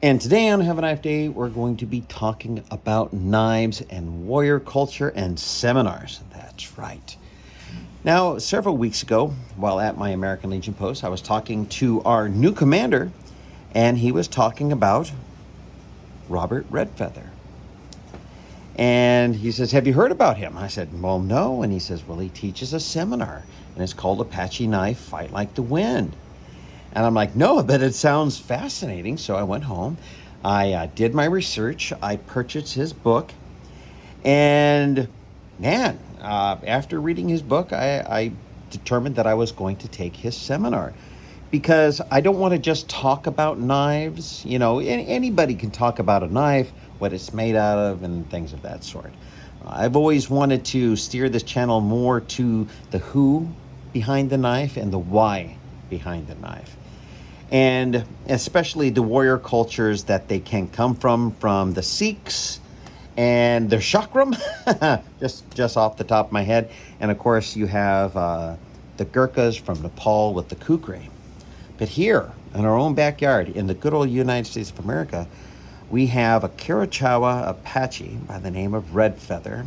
And today on Have a Knife Day, we're going to be talking about knives and warrior culture and seminars. That's right. Now, several weeks ago, while at my American Legion post, I was talking to our new commander, and he was talking about Robert Redfeather. And he says, "Have you heard about him?" I said, "Well, no." And he says, "Well, he teaches a seminar, and it's called Apache Knife Fight Like the Wind." And I'm like, "No, but it sounds fascinating." So I went home. I did my research. I purchased his book. And man, after reading his book, I determined that I was going to take his seminar because I don't want to just talk about knives. You know, anybody can talk about a knife, what it's made out of, and things of that sort. I've always wanted to steer this channel more to the who behind the knife and the why behind the knife. And especially the warrior cultures that they can come from the Sikhs and their chakram, just off the top of my head. And of course, you have the Gurkhas from Nepal with the kukri. But here, in our own backyard, in the good old United States of America, we have a Chiricahua Apache by the name of Redfeather.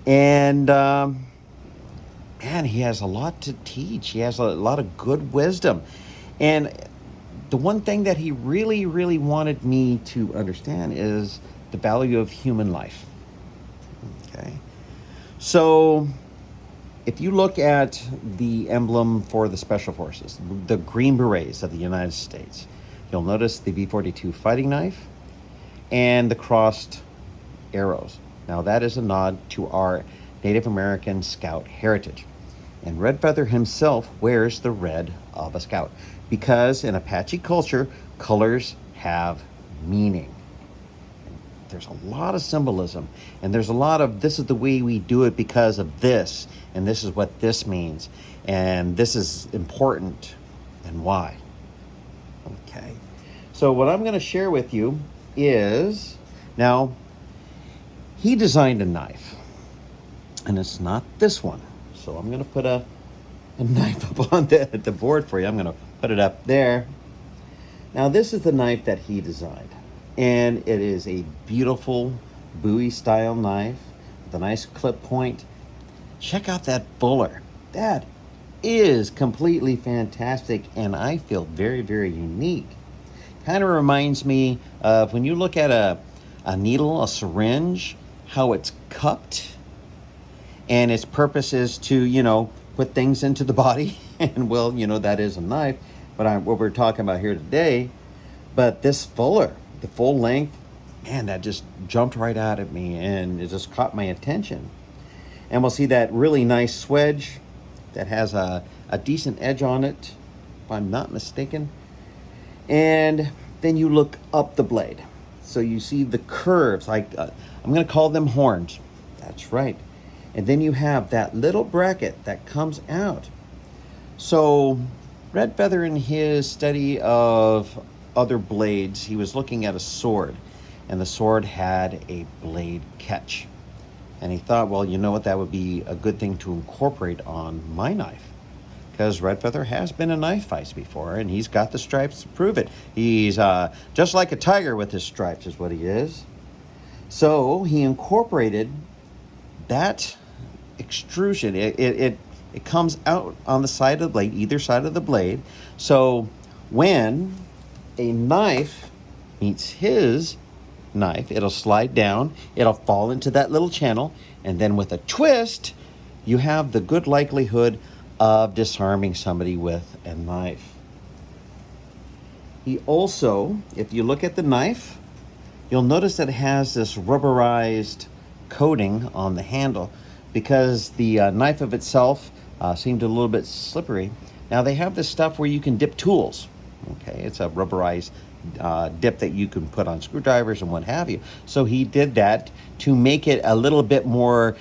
And man, he has a lot to teach. He has a lot of good wisdom. And the one thing that he really, really wanted me to understand is the value of human life. Okay. So if you look at the emblem for the Special Forces, the Green Berets of the United States, you'll notice the V-42 fighting knife and the crossed arrows. Now that is a nod to our Native American scout heritage. And Redfeather himself wears the red of a scout because in Apache culture, colors have meaning. There's a lot of symbolism, and there's a lot of this is the way we do it because of this, and this is what this means, and this is important, and why. Okay. So what I'm going to share with you is, now, he designed a knife, and it's not this one. So I'm going to put a knife up on the board for you. I'm going to put it up there. Now, this is the knife that he designed. And it is a beautiful Bowie-style knife with a nice clip point. Check out that fuller. That is completely fantastic, and I feel very, very unique. Kind of reminds me of when you look at a needle, a syringe, how it's cupped. And its purpose is to, put things into the body. And, well, that is a knife. But what we're talking about here today. But this fuller, the full length, man, that just jumped right out at me. And it just caught my attention. And we'll see that really nice swedge that has a decent edge on it, if I'm not mistaken. And then you look up the blade. So you see the curves. I'm going to call them horns. That's right. And then you have that little bracket that comes out. So Redfeather, in his study of other blades, he was looking at a sword, and the sword had a blade catch. And he thought, well, you know what, that would be a good thing to incorporate on my knife. Because Redfeather has been in knife fights before, and he's got the stripes to prove it. He's just like a tiger with his stripes is what he is. So he incorporated that extrusion. It comes out on the side of the blade, either side of the blade. So when a knife meets his knife, it'll slide down, it'll fall into that little channel, and then with a twist, you have the good likelihood of disarming somebody with a knife. He also, if you look at the knife, you'll notice that it has this rubberized coating on the handle because the knife of itself seemed a little bit slippery. Now they have this stuff where you can dip tools. Okay, it's a rubberized dip that you can put on screwdrivers and what have you. So he did that to make it a little bit more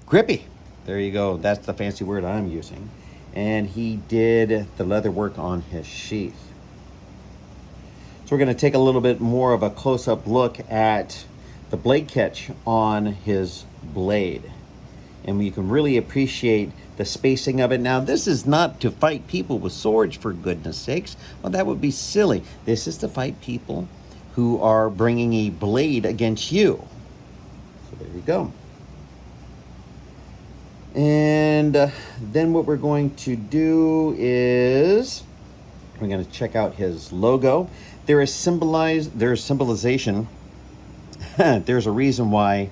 grippy. There you go. That's the fancy word I'm using. And he did the leather work on his sheath. So we're going to take a little bit more of a close-up look at the blade catch on his blade. And you can really appreciate the spacing of it. Now, this is not to fight people with swords, for goodness sakes. Well, that would be silly. This is to fight people who are bringing a blade against you. So there you go. And then what we're going to do is we're going to check out his logo. There's symbolization. There's a reason why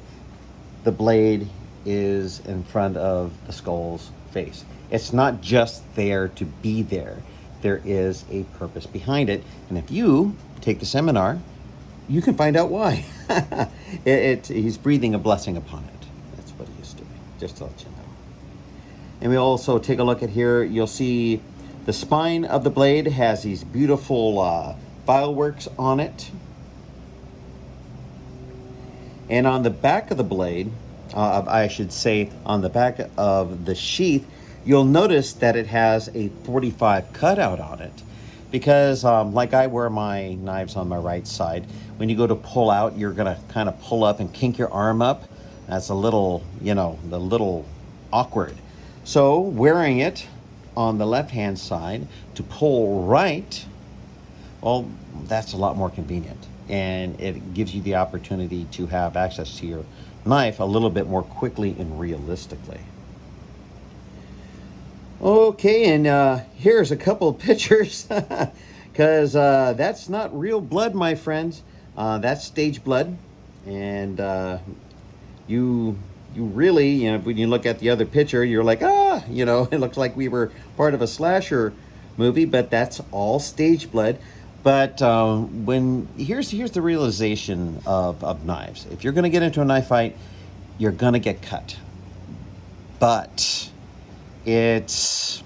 the blade is in front of the skull's face. It's not just there to be there. There is a purpose behind it. And if you take the seminar, you can find out why. He's breathing a blessing upon it. That's what he is doing, just to let you know. And we also take a look at here. You'll see the spine of the blade has these beautiful fileworks on it. And on the back of the blade, I should say on the back of the sheath, you'll notice that it has a 45 cutout on it. Because like I wear my knives on my right side, when you go to pull out, you're gonna kind of pull up and kink your arm up. That's a little, a little awkward. So wearing it on the left-hand side to pull right, well, that's a lot more convenient. And it gives you the opportunity to have access to your knife a little bit more quickly and realistically. Okay, and here's a couple of pictures, because that's not real blood, my friends. That's stage blood, and you really, when you look at the other picture, you're like, it looks like we were part of a slasher movie, but that's all stage blood. But here's the realization of knives. If you're going to get into a knife fight, you're going to get cut. But it's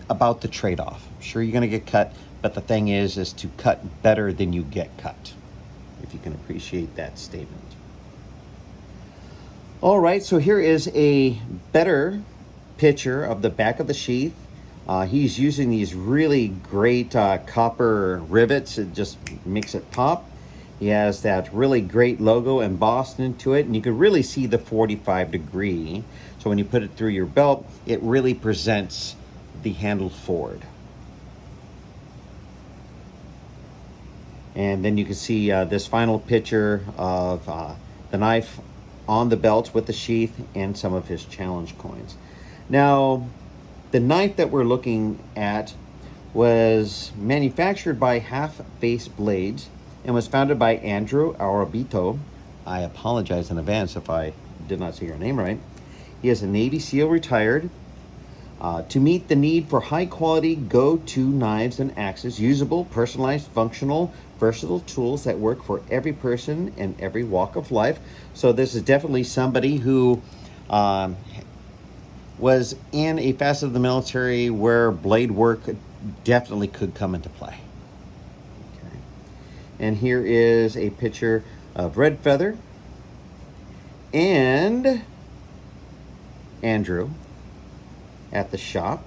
about the trade-off. Sure, you're going to get cut, but the thing is to cut better than you get cut, if you can appreciate that statement. All right, so here is a better picture of the back of the sheath. He's using these really great copper rivets. It just makes it pop. He has that really great logo embossed into it, and you can really see the 45 degree. So when you put it through your belt, it really presents the handle forward. And then you can see this final picture of the knife on the belt with the sheath and some of his challenge coins. Now, the knife that we're looking at was manufactured by Half Face Blades and was founded by Andrew Arabito. I apologize in advance if I did not say your name right. He is a Navy SEAL retired. To meet the need for high quality go-to knives and axes, usable, personalized, functional, versatile tools that work for every person and every walk of life. So this is definitely somebody who was in a facet of the military where blade work definitely could come into play. Okay. And here is a picture of Redfeather and Andrew at the shop.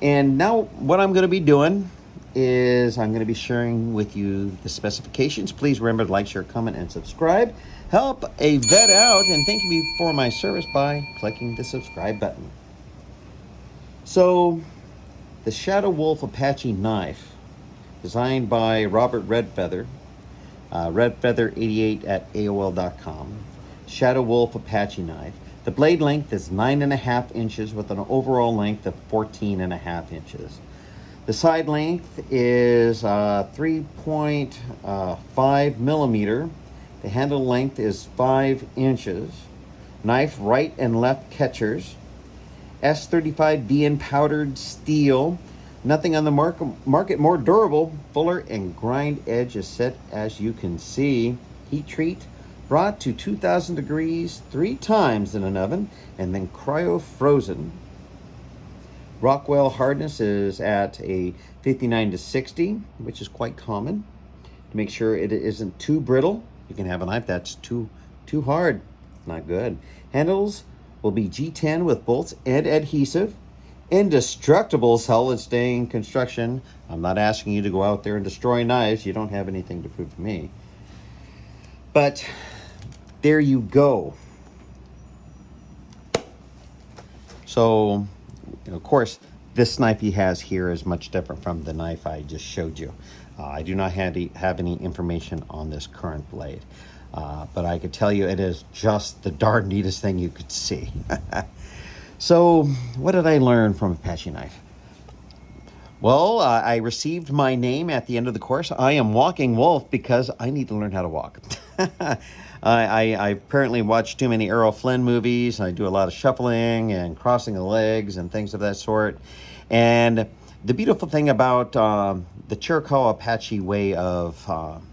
And now what I'm going to be doing is I'm going to be sharing with you the specifications. Please remember to like, share, comment, and subscribe. Help a vet out, and thank you for my service by clicking the subscribe button. So, the Shadow Wolf Apache Knife, designed by Robert Redfeather, Redfeather88 at AOL.com. Shadow Wolf Apache Knife. The blade length is 9.5 inches with an overall length of 14.5 inches. The side length is 3.5 millimeter. The handle length is 5 inches. Knife right and left catchers. S35B in powdered steel. Nothing on the market more durable, fuller, and grind edge is set as you can see. Heat treat. Brought to 2,000 degrees 3 times in an oven and then cryo frozen. Rockwell hardness is at a 59 to 60, which is quite common. To make sure it isn't too brittle, you can have a knife that's too hard. Not good. Handles will be G10 with bolts and adhesive. Indestructible solid stain construction. I'm not asking you to go out there and destroy knives. You don't have anything to prove to me. But there you go. So, of course, this knife he has here is much different from the knife I just showed you. I do not have any information on this current blade, but I could tell you it is just the darn neatest thing you could see. So, what did I learn from Apache Knife? Well, I received my name at the end of the course. I am Walking Wolf because I need to learn how to walk. I apparently watched too many Errol Flynn movies. I do a lot of shuffling and crossing the legs and things of that sort. And the beautiful thing about the Chiricahua Apache way of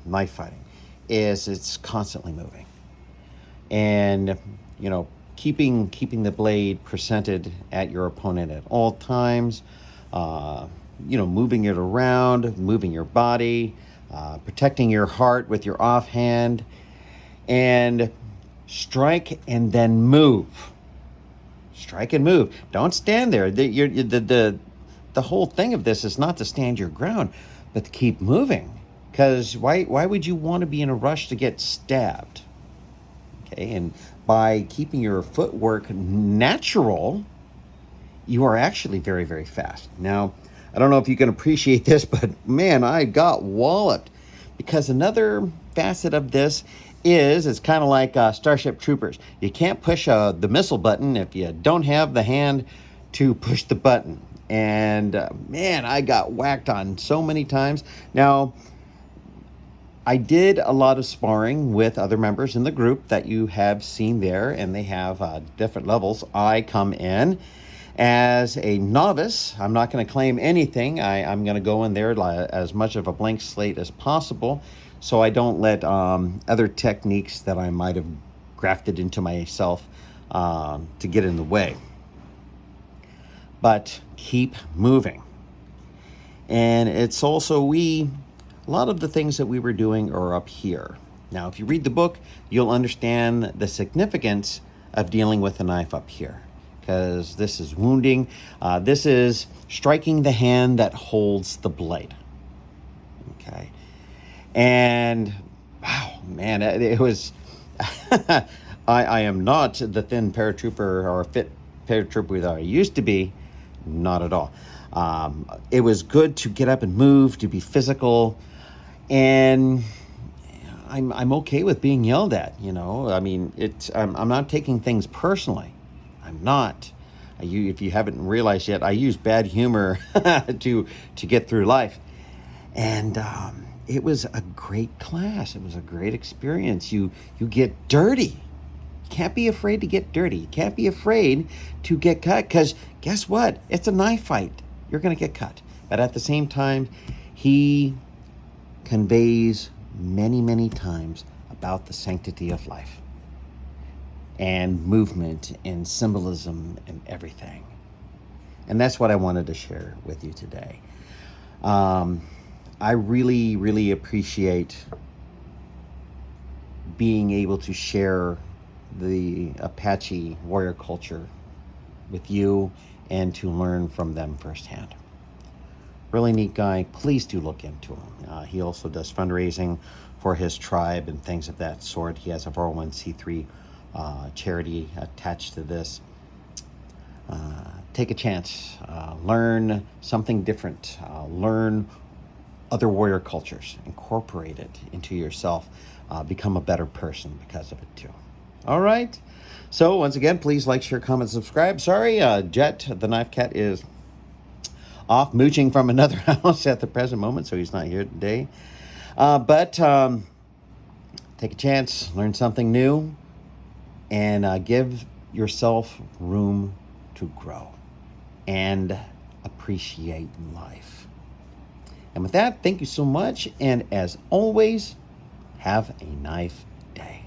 knife fighting is it's constantly moving. And, you know, keeping the blade presented at your opponent at all times, you know, moving it around, moving your body, protecting your heart with your offhand, and strike and then move. Strike and move. Don't stand there. The whole thing of this is not to stand your ground, but to keep moving. Because why would you want to be in a rush to get stabbed? Okay, and by keeping your footwork natural, you are actually very, very fast. Now, I don't know if you can appreciate this, but man, I got walloped. Because another facet of this is it's kind of like Starship Troopers. You can't push the missile button if you don't have the hand to push the button. And man, I got whacked on so many times. Now, I did a lot of sparring with other members in the group that you have seen there, and they have different levels. I come in as a novice. I'm not going to claim anything. I'm going to go in there as much of a blank slate as possible, so I don't let other techniques that I might have grafted into myself to get in the way. But keep moving. And it's also a lot of the things that we were doing are up here. Now, if you read the book, you'll understand the significance of dealing with a knife up here. Because this is wounding. This is striking the hand that holds the blade. Okay. And, wow, man, it was... I am not the thin paratrooper or fit paratrooper that I used to be. Not at all. It was good to get up and move, to be physical. And I'm okay with being yelled at, you know. I mean, I'm not taking things personally. I'm not. If you haven't realized yet, I use bad humor to get through life. And it was a great class. It was a great experience. You get dirty. You can't be afraid to get dirty. You can't be afraid to get cut, because guess what? It's a knife fight. You're going to get cut. But at the same time, he conveys many, many times about the sanctity of life and movement and symbolism and everything. And that's what I wanted to share with you today. I really, really appreciate being able to share the Apache warrior culture with you and to learn from them firsthand. Really neat guy. Please do look into him. He also does fundraising for his tribe and things of that sort. He has a 401c3 charity attached to this. Take a chance. Learn something different. Learn other warrior cultures. Incorporate it into yourself. Become a better person because of it too. All right. So once again, please like, share, comment, subscribe. Sorry, Jet, the knife cat, is off mooching from another house at the present moment, so he's not here today. But take a chance, learn something new, and give yourself room to grow and appreciate life. And with that, thank you so much, and as always, have a knife day.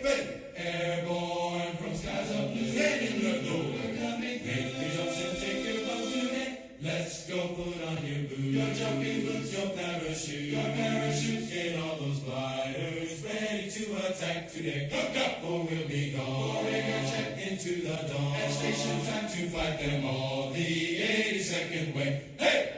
ready. Airborne from skies of blue. Ready to go. We're coming. Make the jumps and take your boats today. Let's go, put on your boots. Your jumping boots, your parachute. Your parachute, get all those gliders. Ready to attack today. Hook up or we'll be gone. Pouring our jet into the dawn. At station time to fight them all. The 82nd way. Hey!